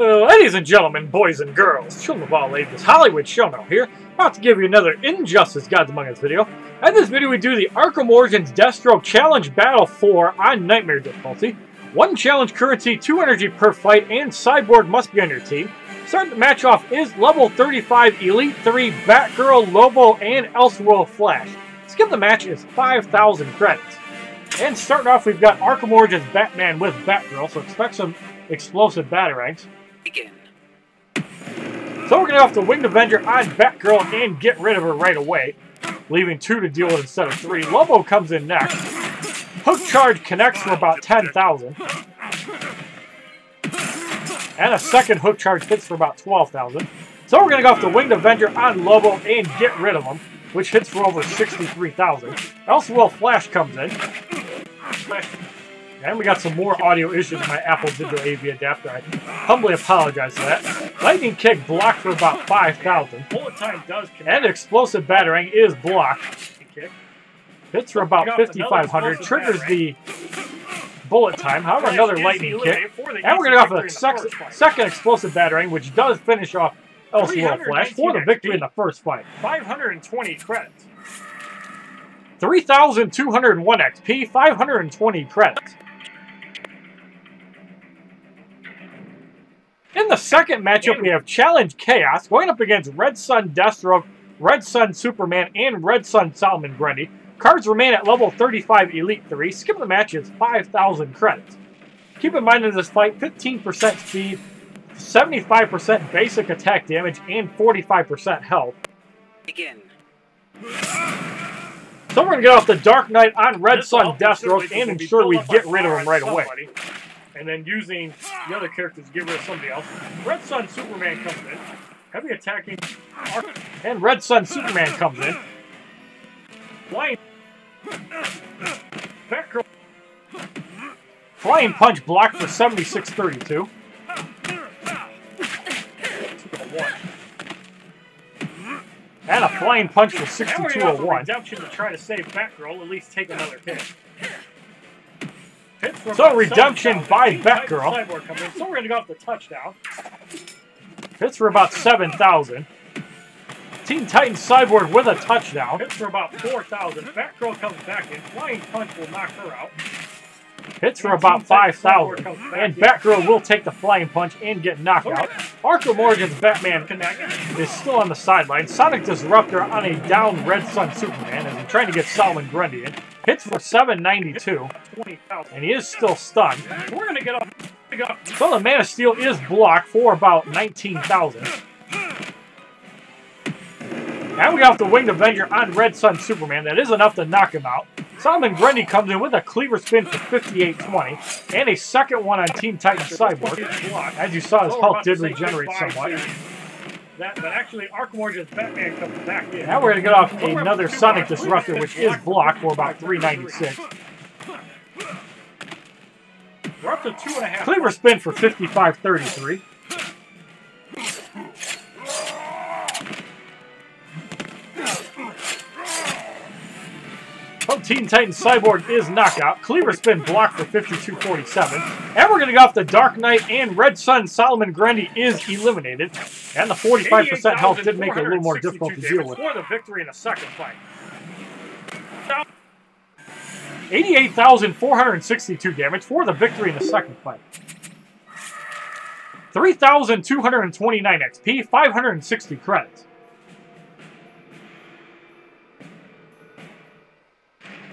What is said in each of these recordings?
Ladies and gentlemen, boys and girls, children of all ages, HollywoodShono here, about to give you another Injustice Gods Among Us video. In this video we do the Arkham Origins Deathstroke Challenge Battle 4 on Nightmare difficulty. 1 challenge currency, 2 energy per fight, and Cyborg must be on your team. Starting the match off is level 35 Elite 3 Batgirl, Lobo, and Elseworld Flash. Skip the match is 5,000 credits. And starting off we've got Arkham Origins Batman with Batgirl, so expect some explosive batarangs. Begin. So we're going to have to Winged Avenger on Batgirl and get rid of her right away, leaving 2 to deal with instead of 3. Lobo comes in next. Hook Charge connects for about 10,000. And a second Hook Charge hits for about 12,000. So we're going to go have to Winged Avenger on Lobo and get rid of him, which hits for over 63,000. Elseworld Flash comes in. And we got some more audio issues with my Apple Digital AV Adapter. I humbly apologize for that. Lightning Kick blocked for about 5,000. Bullet time does connect. And Explosive Batarang is blocked. Hits for about 5,500. Triggers the bullet time. However, another Lightning Kick. And we're going to go off a second Explosive Batarang, which does finish off Elseworld Flash for the victory in the first fight. 520 credits. 3,201 XP, 520 credits. In the second matchup, we have Challenge Chaos going up against Red Sun Deathstroke, Red Sun Superman, and Red Sun Solomon Grundy. Cards remain at level 35 Elite 3. Skip the match is 5,000 credits. Keep in mind in this fight, 15% speed, 75% basic attack damage, and 45% health. Begin. So we're going to get off the Dark Knight on Red Sun Deathstroke and ensure we get rid of him right away. And then using the other characters to get rid of somebody else. Red Sun Superman comes in. Heavy attacking. And Red Sun Superman comes in. Flying. Batgirl. Flying Punch blocked for 7632. And a Flying Punch for 6201. Redemption to try to save Batgirl, at least take another hit. So Redemption by Batgirl. Cyborg comes in. So we're going to go off the touchdown. Hits for about 7,000. Teen Titans Cyborg with a touchdown. Hits for about 4,000. Batgirl comes back in. Flying Punch will knock her out. Hits for about 5,000. And Batgirl will take the Flying Punch and get knocked out. Arkham Origins Batman is still on the sideline. Sonic Disruptor on a down Red Sun Superman as he's trying to get Solomon Grundy in. Hits for 792. And he is still stunned. We're going to get up. So the Man of Steel is blocked for about 19,000. And we got the Winged Avenger on Red Sun Superman. That is enough to knock him out. Solomon Grundy comes in with a Cleaver Spin for 5820. And a second one on Teen Titans Cyborg. As you saw, his health did regenerate somewhat. But actually, Arkham Origins Batman comes back in. Now we're going to get off another Sonic Disruptor, which is blocked for about 396. We're up to 2.5. Cleaver Spin for 5533. Teen Titans Cyborg is knockout. Cleaver Spin blocked for 5247. And we're going to go off the Dark Knight and Red Sun Solomon Grundy is eliminated. And the 45% health did make it a little more difficult to deal with. For the victory in the second fight. 88,462 damage for the victory in the second fight. 3,229 XP, 560 credits.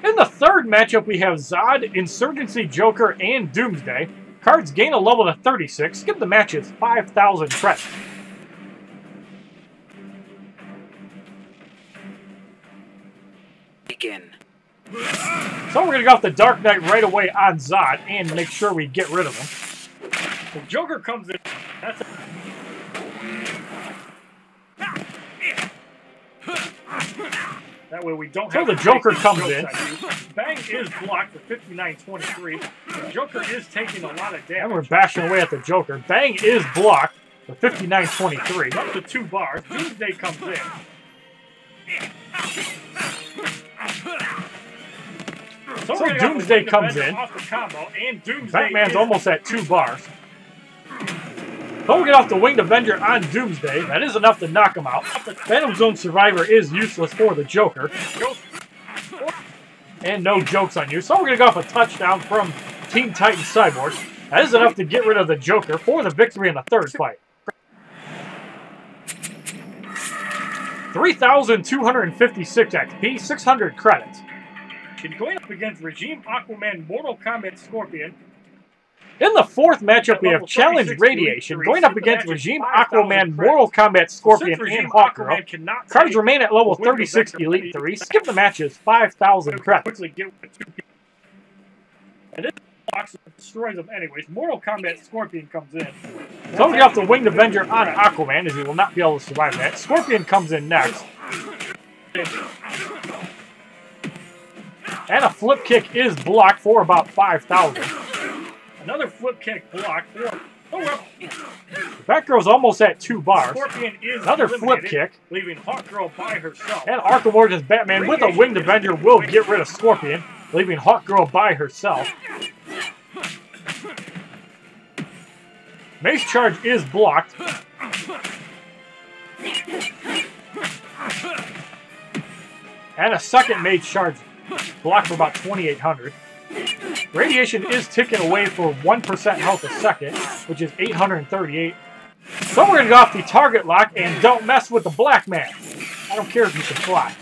In the third matchup, we have Zod, Insurgency, Joker, and Doomsday. Cards gain a level to 36. Skip the match is 5,000 credits. Begin. So we're going to go off the Dark Knight right away on Zod and make sure we get rid of him. The Joker comes in. That's that way we don't have the Joker comes in. Bang is blocked for 5923. The Joker is taking a lot of damage. And we're bashing away at the Joker. Bang is blocked for 5923. Up to 2 bars. Doomsday comes in. So Doomsday comes in. Off the combo, and Doomsday Batman's almost at 2 bars. Don't get off the Winged Avenger on Doomsday. That is enough to knock him out. Phantom Zone Survivor is useless for the Joker. And no jokes on you. So we're going to go off a touchdown from Teen Titan Cyborg. That is enough to get rid of the Joker for the victory in the third fight. 3,256 XP, 600 credits. Going up against Regime Aquaman, Mortal Kombat Scorpion. In the fourth matchup, we have Challenge Radiation going up against Regime Aquaman, Mortal Kombat Scorpion, and Hawkgirl. Cards remain at level 36 Elite 3. Skip the matches, 5,000 credits. And this box destroys them anyways. Mortal Kombat Scorpion comes in. Don't get off the Winged Avenger on Aquaman, as he will not be able to survive that. Scorpion comes in next. And a flip kick is blocked for about 5,000. Another flip kick blocked for... Batgirl's almost at 2 bars. Scorpion is another flip kick. Leaving Hawkgirl by herself. And Arkham Origins Batman with a Winged Avenger will get rid of Scorpion, leaving Hawkgirl by herself. Mace Charge is blocked. And a second Mace Charge blocked for about 2,800. Radiation is ticking away for 1% health a second, which is 838. So we're going to go off the target lock and don't mess with the black man. I don't care if you can fly.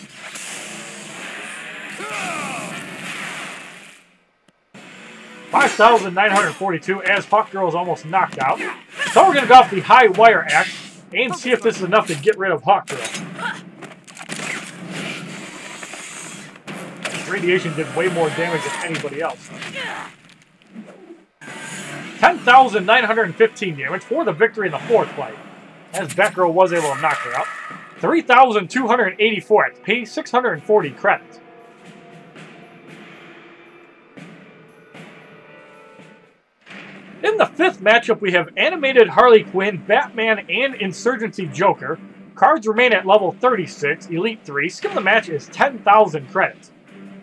$5,942 as Hawkgirl is almost knocked out. So we're going to go off the high wire axe and see if this is enough to get rid of Hawkgirl. Radiation did way more damage than anybody else. 10,915 damage for the victory in the fourth fight, as Batgirl was able to knock her out. 3,284 XP, 640 credits. In the fifth matchup, we have animated Harley Quinn, Batman, and Insurgency Joker. Cards remain at level 36, Elite 3. Skip the match is 10,000 credits.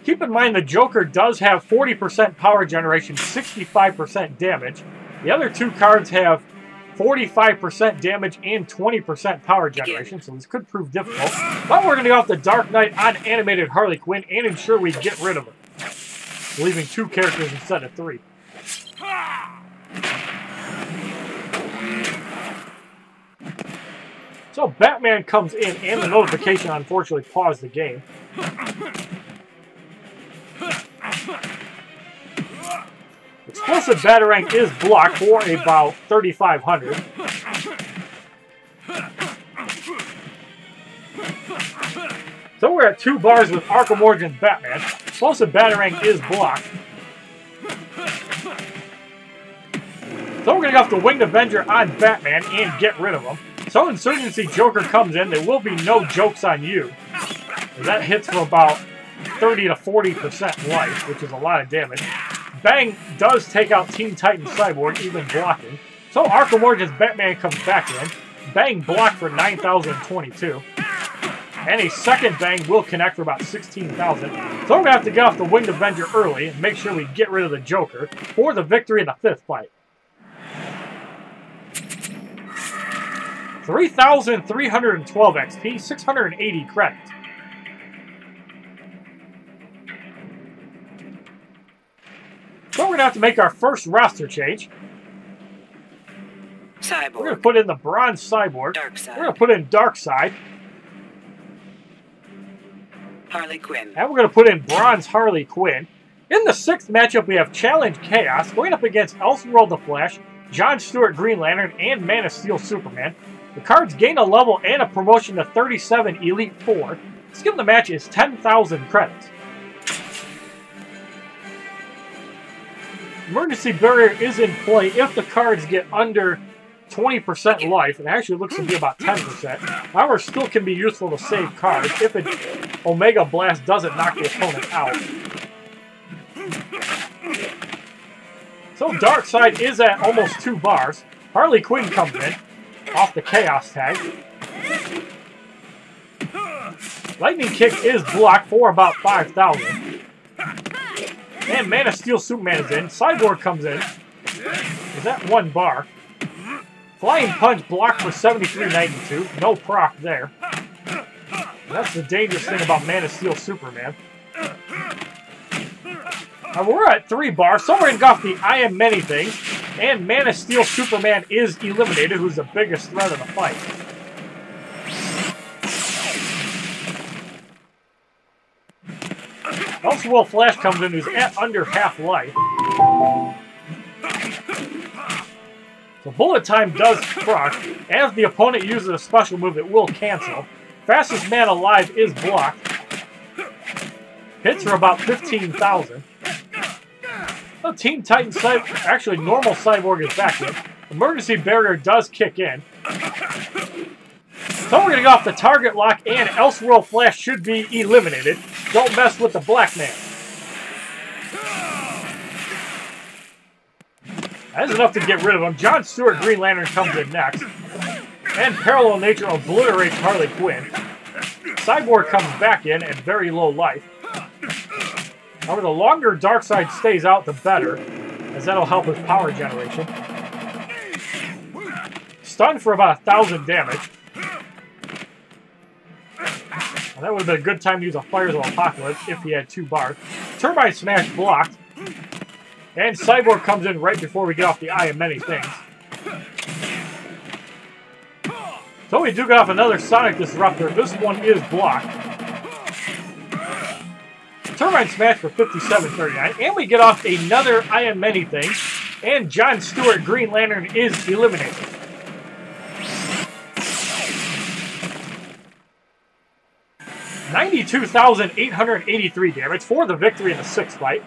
Keep in mind the Joker does have 40% power generation, 65% damage. The other two cards have 45% damage and 20% power generation, so this could prove difficult. But we're going to go off the Dark Knight on animated Harley Quinn and ensure we get rid of her, leaving 2 characters instead of 3. So Batman comes in and the notification unfortunately paused the game. Explosive Batarang is blocked for about 3,500. So we're at 2 bars with Arkham Origins Batman. Explosive Batarang is blocked. So we're going to go off the Winged Avenger on Batman and get rid of him. So Insurgency Joker comes in. There will be no jokes on you. That hits for about 30 to 40% life, which is a lot of damage. Bang does take out Teen Titan Cyborg, even blocking. So Arkham Origins Batman comes back in. Bang blocked for 9,022. And a second bang will connect for about 16,000. So we're going to have to get off the Winged Avenger early and make sure we get rid of the Joker for the victory in the fifth fight. 3,312 XP, 680 credits. So we're going to have to make our first roster change. Cyborg. We're going to put in the Bronze Cyborg. Darkseid. We're going to put in Darkseid. Harley Quinn. And we're going to put in Bronze Harley Quinn. In the sixth matchup, we have Challenge Chaos going up against Elseworld the Flash, John Stewart Green Lantern, and Man of Steel Superman. The cards gain a level and a promotion to 37 Elite 4. Skip the match is 10,000 credits. Emergency Barrier is in play if the cards get under 20% life. It actually looks to be about 10%. However, still can be useful to save cards if an Omega Blast doesn't knock the opponent out. So Darkseid is at almost 2 bars. Harley Quinn comes in off the Chaos tag. Lightning Kick is blocked for about 5,000. And Man of Steel Superman is in. Cyborg comes in. Is at 1 bar. Flying Punch blocked for 73.92. No proc there. That's the dangerous thing about Man of Steel Superman. Now we're at 3 bars, so we're going to go off the I Am Many Things, and Man of Steel Superman is eliminated, who's the biggest threat of the fight. Elseworld Flash comes in, who's at under half life. So Bullet Time does proc. As the opponent uses a special move, it will cancel. Fastest Man Alive is blocked. Hits are about 15,000. Well, Teen Titan actually normal Cyborg is back in. Emergency Barrier does kick in. So we're going to go off the target lock, and Elseworld Flash should be eliminated. Don't mess with the Black Man. That's enough to get rid of him. John Stewart Green Lantern comes in next. And Parallel Nature obliterates Harley Quinn. Cyborg comes back in at very low life. However, the longer Darkseid stays out, the better, as that'll help with power generation. Stunned for about 1,000 damage. Well, that would have been a good time to use a Fires of Apocalypse if he had 2 bars. Turbine Smash blocked. And Cyborg comes in right before we get off the I Am Many Things. So we do get off another Sonic Disruptor. This one is blocked. Turbine Smash for 57.39. And we get off another I Am Many Things. And John Stewart Green Lantern is eliminated. $92,883 damage for the victory in the 6th fight.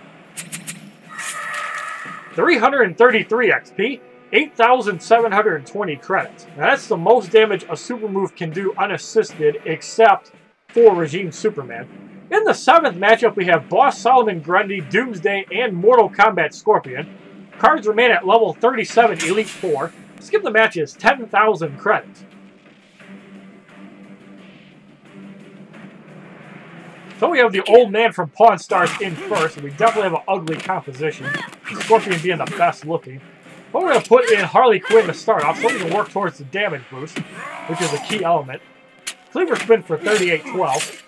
333 XP, 8,720 credits. Now that's the most damage a super move can do unassisted, except for Regime Superman. In the 7th matchup, we have Boss Solomon Grundy, Doomsday, and Mortal Kombat Scorpion. Cards remain at level 37, Elite 4. Skip the match is 10,000 credits. So we have the old man from Pawn Stars in first, and we definitely have an ugly composition. Scorpion being the best looking. But we're going to put in Harley Quinn to start off, so we can work towards the damage boost, which is a key element. Cleaver Spin for 38.12.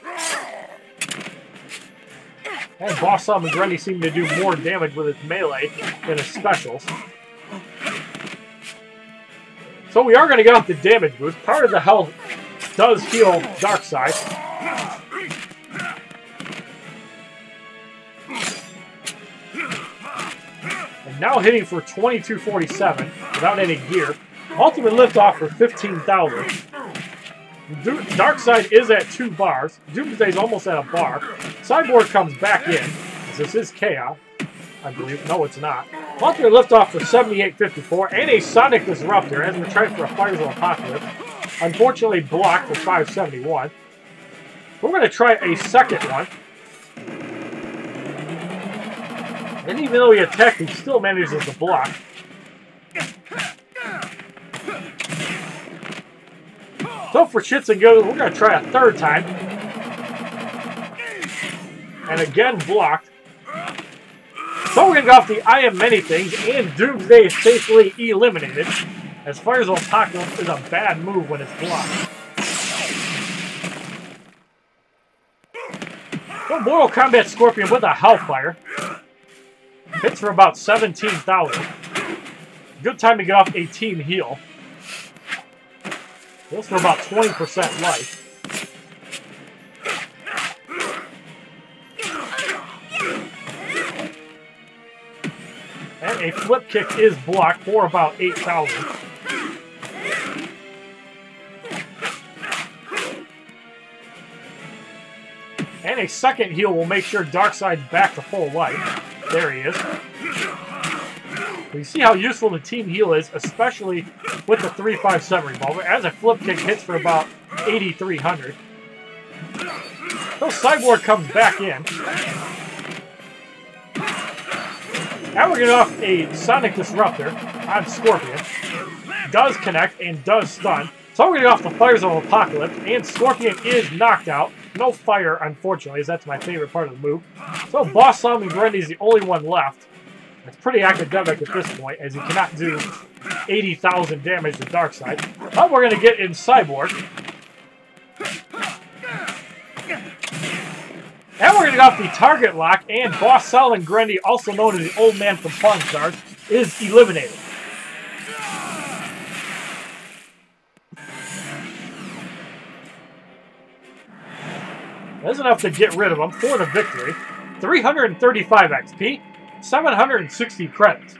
And Boss Solomon Grundy seemed to do more damage with his melee than his specials. So we are going to get off the damage boost. Part of the health does heal Darkseid. Now hitting for 2247 without any gear. Ultimate liftoff for 15,000. Darkseid is at 2 bars. Doomsday's almost at a bar. Cyborg comes back in. This is Chaos, I believe. No, it's not. Ultimate liftoff for 78.54 and a Sonic Disruptor as we're trying for a Fires of Apocalypse. Unfortunately blocked for 571. We're going to try a second one. And even though he attacked, he still manages to block. So for shits and giggles, we're going to try a 3rd time. And again blocked. So we're going to go off the I Am Many Things, and Doomsday is safely eliminated, as Fires of Apocalypse is a bad move when it's blocked. So Mortal Kombat Scorpion with a Hellfire. Hits for about 17,000. Good time to get off a team heal. Heals for about 20% life. And a flip kick is blocked for about 8,000. And a second heal will make sure Darkseid's back to full life. There he is. We see how useful the team heal is, especially with the 3.57 revolver, as a flip kick hits for about 8,300. So Cyborg comes back in. Now we're getting off a Sonic Disruptor on Scorpion. Does connect and does stun. So we're getting off the Fires of Apocalypse, and Scorpion is knocked out. No fire, unfortunately, as that's my favorite part of the move. So Boss Solomon Grundy is the only one left. It's pretty academic at this point, as he cannot do 80,000 damage to Darkseid. Now we're going to get in Cyborg. And we're going to go off the target lock, and Boss Solomon Grundy, also known as the Old Man from Pawn Stars, is eliminated. That's enough to get rid of him for the victory. 335 XP, 760 credits.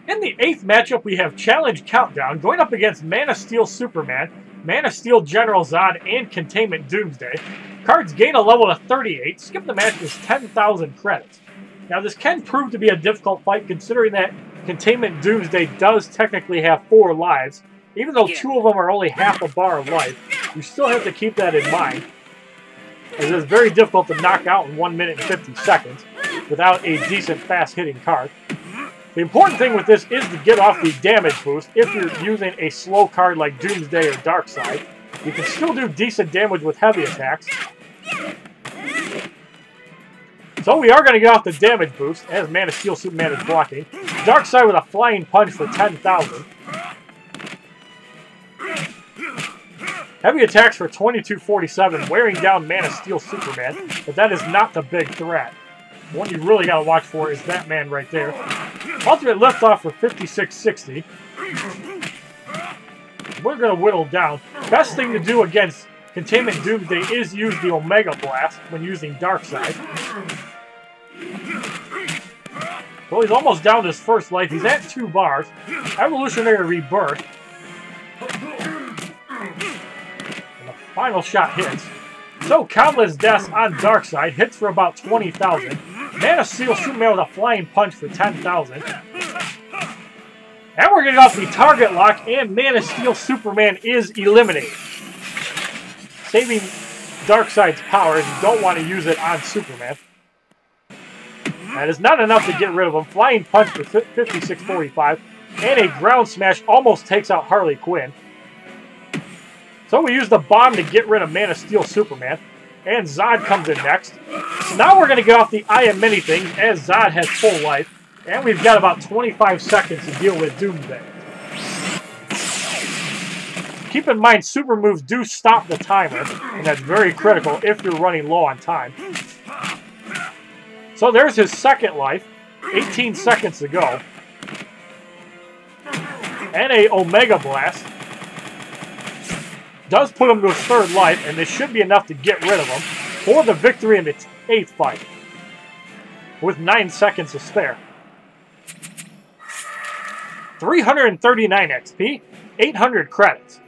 In the 8th matchup, we have Challenge Countdown going up against Man of Steel Superman, Man of Steel General Zod, and Containment Doomsday. Cards gain a level to 38. Skip the match is 10,000 credits. Now, this can prove to be a difficult fight considering that Containment Doomsday does technically have 4 lives. Even though 2 of them are only half a bar of life, you still have to keep that in mind, as it is very difficult to knock out in 1 minute and 50 seconds without a decent fast-hitting card. The important thing with this is to get off the damage boost. If you're using a slow card like Doomsday or Darkseid, you can still do decent damage with heavy attacks. So we are going to get off the damage boost, as Man of Steel Superman is blocking. Darkseid with a flying punch for 10,000. Heavy attacks for 2247, wearing down Man of Steel Superman, but that is not the big threat. The one you really got to watch for is that man right there. Ultimate liftoff for 5660. We're going to whittle down. Best thing to do against Containment Doomsday is use the Omega Blast when using Darkseid. Well, he's almost down to his first life. He's at 2 bars. Evolutionary Rebirth. Final shot hits. So countless deaths on Darkseid. Hits for about 20,000. Man of Steel Superman with a flying punch for 10,000. And we're going to go off the target lock, and Man of Steel Superman is eliminated. Saving Darkseid's power, as you don't want to use it on Superman. That is not enough to get rid of him. Flying punch for 5645. And a ground smash almost takes out Harley Quinn. So we use the bomb to get rid of Man of Steel Superman. And Zod comes in next. So now we're going to get off the I Am Many Things, as Zod has full life. And we've got about 25 seconds to deal with Doomsday. Keep in mind, super moves do stop the timer. And that's very critical if you're running low on time. So there's his second life. 18 seconds to go. And a Omega Blast. Does put him to his third life, and this should be enough to get rid of him for the victory in the 8th fight, with 9 seconds to spare. 339 XP, 800 credits.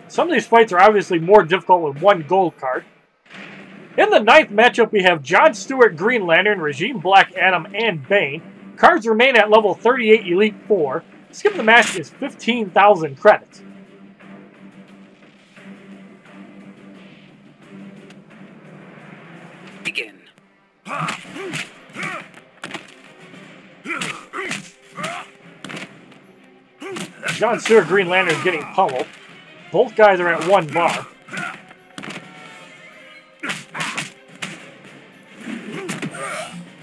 Some of these fights are obviously more difficult with 1 gold card. In the 9th matchup, we have John Stewart, Green Lantern, Regime Black Adam, and Bane. Cards remain at level 38 Elite 4. Skip the match is 15,000 credits. Begin. John Stewart, Green Lantern is getting pummeled. Both guys are at 1 bar.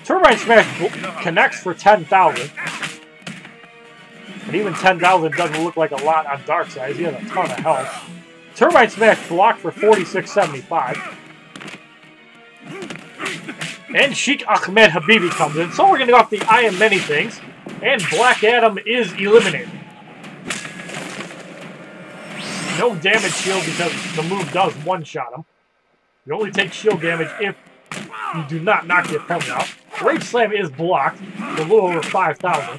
Turbine Smash connects for 10,000. But even 10,000 doesn't look like a lot on Darkseid. He has a ton of health. Turbine Smash blocked for 4675. And Sheikh Ahmed Habibi comes in. So we're going to go off the I Am Many Things. And Black Adam is eliminated. No damage shield because the move does one-shot him. You only take shield damage if you do not knock the opponent out. Rage Slam is blocked for a little over 5,000.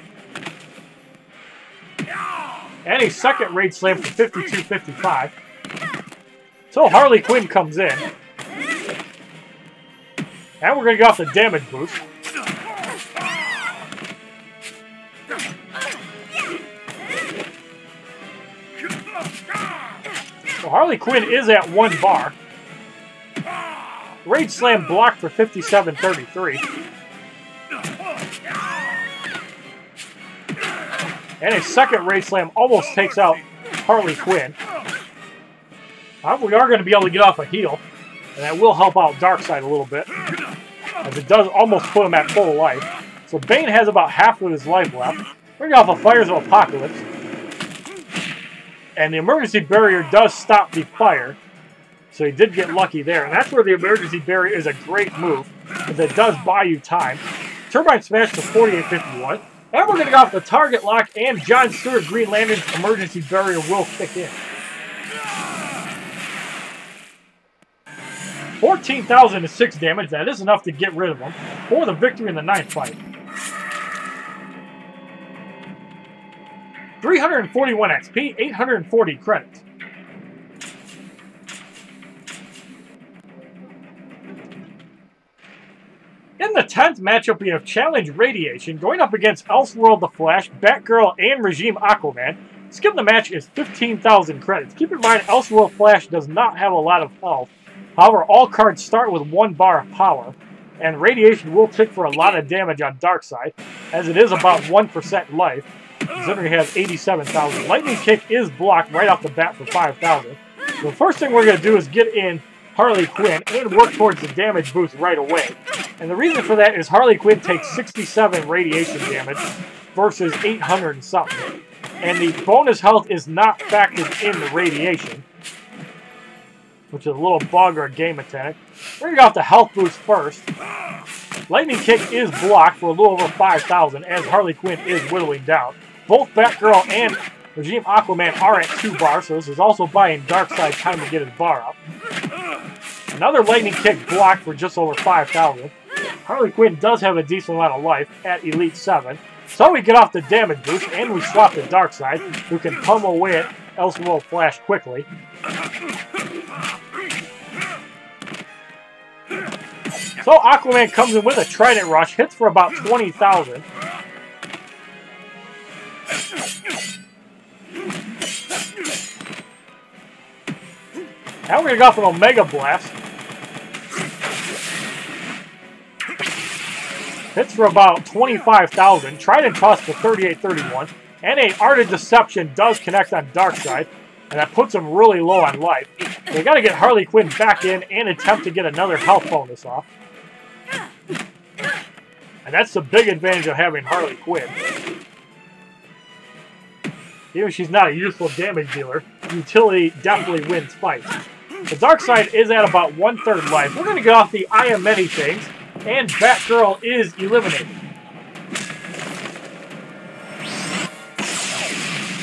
And a second Rage Slam for 5255. So Harley Quinn comes in. And we're going to go off the damage boost. So Harley Quinn is at 1 bar. Rage Slam blocked for 5733. And a second Rage Slam almost takes out Harley Quinn. We are going to be able to get off a heal. And that will help out Darkseid a little bit. as it does almost put him at full life. So Bane has about half of his life left. Bring off a Fires of Apocalypse. And the emergency barrier does stop the fire. So he did get lucky there. And that's where the emergency barrier is a great move, because it does buy you time. Turbine Smash to 4851. And we're going to go off the target lock, and John Stewart Green Lantern's emergency barrier will kick in. 14,006 damage. That is enough to get rid of him for the victory in the 9th fight. 341 XP, 840 credits. In the 10th matchup, we have Challenge Radiation going up against Elseworld the Flash, Batgirl, and Regime Aquaman. Skip the match is 15,000 credits. Keep in mind, Elseworld Flash does not have a lot of health. However, all cards start with 1 bar of power, and Radiation will tick for a lot of damage on Darkseid, as it is about 1% life. Considering he has 87,000. Lightning Kick is blocked right off the bat for 5,000. So the first thing we're going to do is get in Harley Quinn and work towards the damage boost right away. And the reason for that is Harley Quinn takes 67 radiation damage versus 800 and something. And the bonus health is not factored in the radiation, which is a little bug or a game mechanic. We're going to go off the health boost first. Lightning Kick is blocked for a little over 5,000 as Harley Quinn is whittling down. Both Batgirl and Regime Aquaman are at 2 bars, so this is also buying Darkseid time to get his bar up. Another Lightning Kick blocked for just over 5,000. Harley Quinn does have a decent amount of life at Elite 7. So we get off the damage boost, and we swap to Darkseid, who can pummel away at Elseworld Flash quickly. So Aquaman comes in with a Trident Rush, hits for about 20,000. Now we're going to go off an Omega Blast. Hits for about 25,000. Trident Toss for 3831. And a Art of Deception does connect on Darkseid, and that puts him really low on life. So we got to get Harley Quinn back in and attempt to get another health bonus off. And that's the big advantage of having Harley Quinn. Even if she's not a useful damage dealer, utility definitely wins fights. The Darkseid is at about 1/3 life. We're going to get off the I Am Many Things, and Batgirl is eliminated.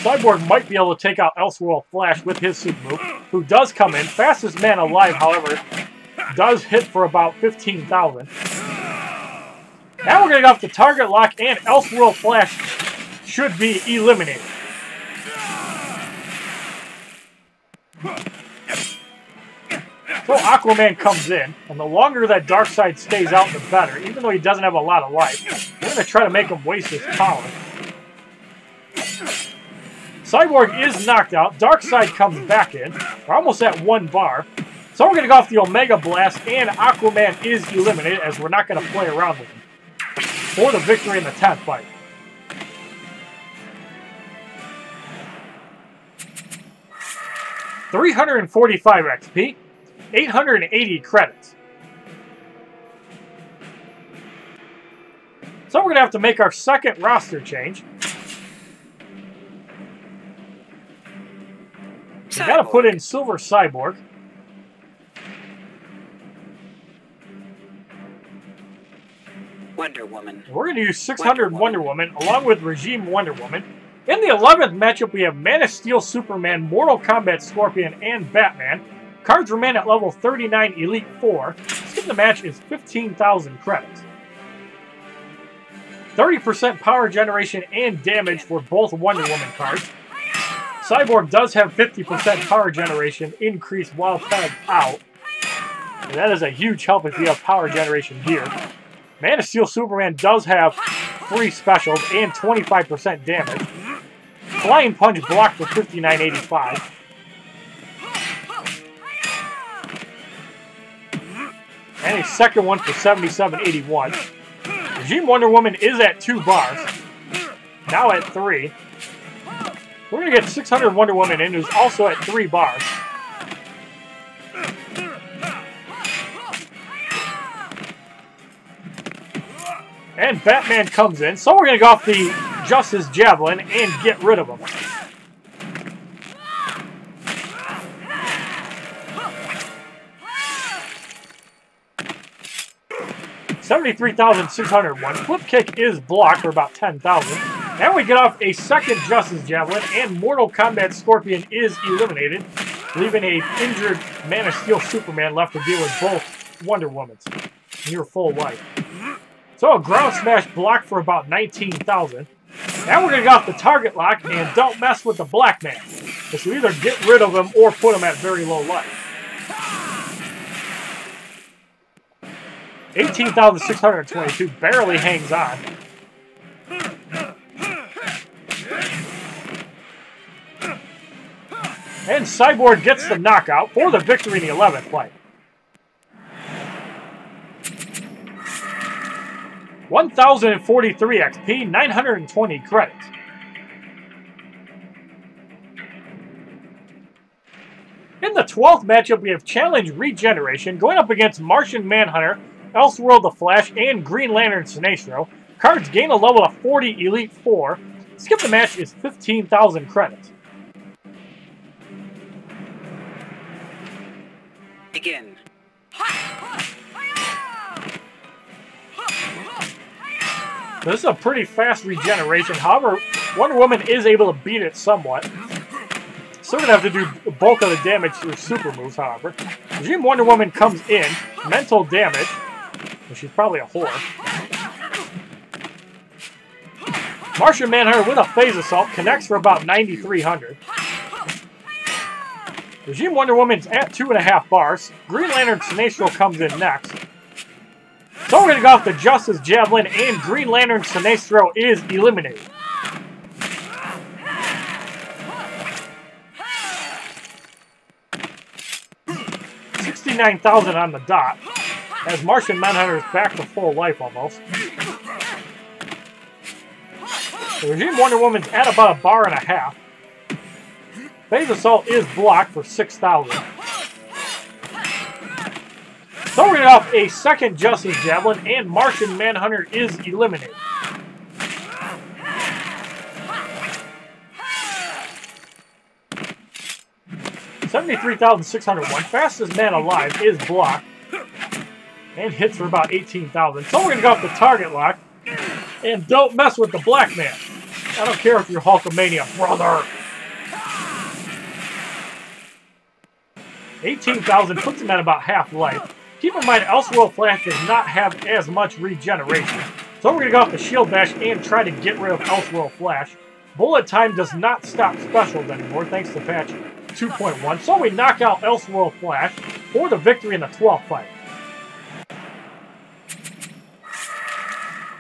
Cyborg might be able to take out Elseworld Flash with his super move, who does come in. Fastest man alive, however, does hit for about 15,000. Now we're going to go off the target lock, and Elseworld Flash should be eliminated. So Aquaman comes in, and the longer that Darkseid stays out, the better. Even though he doesn't have a lot of life, we're going to try to make him waste his power. Cyborg is knocked out. Darkseid comes back in. We're almost at 1 bar. So we're going to go off the Omega Blast, and Aquaman is eliminated, as we're not going to play around with him for the victory in the 10th fight. $345 XP, 880 credits. So we're going to have to make our second roster change. We got to put in Silver Cyborg. Wonder Woman. We're going to use 600 Wonder Woman along with Regime Wonder Woman. In the 11th matchup, we have Man of Steel Superman, Mortal Kombat Scorpion, and Batman. Cards remain at level 39 Elite 4. Skip the match is 15,000 credits. 30% power generation and damage for both Wonder Woman cards. Cyborg does have 50% power generation increase while tagged out. And that is a huge help if you have power generation gear. Man of Steel Superman does have 3 specials and 25% damage. Flying Punch blocked for 59.85. And a second one for 77.81. Regime Wonder Woman is at 2 bars. Now at 3. We're going to get 600 Wonder Woman in, who's also at 3 bars. And Batman comes in, so we're going to go off the Justice Javelin and get rid of him. $73,601. Flip kick is blocked for about 10,000. And we get off a second Justice Javelin, and Mortal Kombat Scorpion is eliminated, leaving a injured Man of Steel Superman left to deal with both Wonder Woman's near full life. So a ground smash block for about 19,000. Now we're going to go off the target lock and don't mess with the black man. So either get rid of him or put him at very low life. 18,622 barely hangs on. And Cyborg gets the knockout for the victory in the 11th fight. 1,043 XP, 920 credits. In the 12th matchup, we have Challenge Regeneration going up against Martian Manhunter, Elseworld the Flash, and Green Lantern Sinestro. Cards gain a level of 40 Elite 4. Skip the match is 15,000 credits. Begin. This is a pretty fast regeneration. However, Wonder Woman is able to beat it somewhat. Still going to have to do the bulk of the damage through super moves, however. Regime Wonder Woman comes in. Mental damage. Well, she's probably a whore. Martian Manhunter with a phase assault connects for about 9,300. Regime Wonder Woman's at 2.5 bars. Green Lantern Sinestro comes in next. So we're going to go off the Justice Javelin, and Green Lantern Sinestro is eliminated. $69,000 on the dot, as Martian Manhunter is back to full life almost. The Regime Wonder Woman's at about 1.5 bars. Phase Assault is blocked for 6,000. So we're going to off a second Justice Javelin, and Martian Manhunter is eliminated. $73,601. Fastest man alive is blocked and hits for about 18,000. So we're going to go off the target lock, and don't mess with the black man. I don't care if you're Hulkamania, brother. 18,000 puts him at about half life. Keep in mind, Elseworld Flash does not have as much regeneration. So we're going to go off the Shield Bash and try to get rid of Elseworld Flash. Bullet time does not stop specials anymore, thanks to patch 2.1. So we knock out Elseworld Flash for the victory in the 12th fight.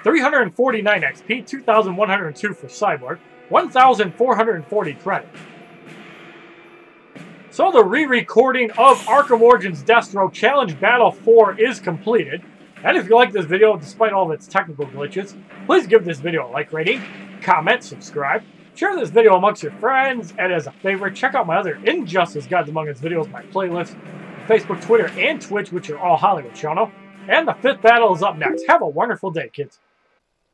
349 XP, 2,102 for Cyborg, 1,440 credit. So the re-recording of Arkham Origins Deathstroke Challenge Battle 4 is completed. And if you like this video, despite all of its technical glitches, please give this video a like rating, comment, subscribe, share this video amongst your friends, and as a favor, check out my other Injustice Guides Among Us videos, my playlist, Facebook, Twitter, and Twitch, which are all HollywoodShono. And the 5th battle is up next. Have a wonderful day, kids.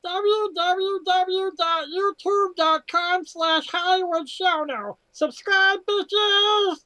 www.youtube.com/HollywoodShono. Subscribe, bitches!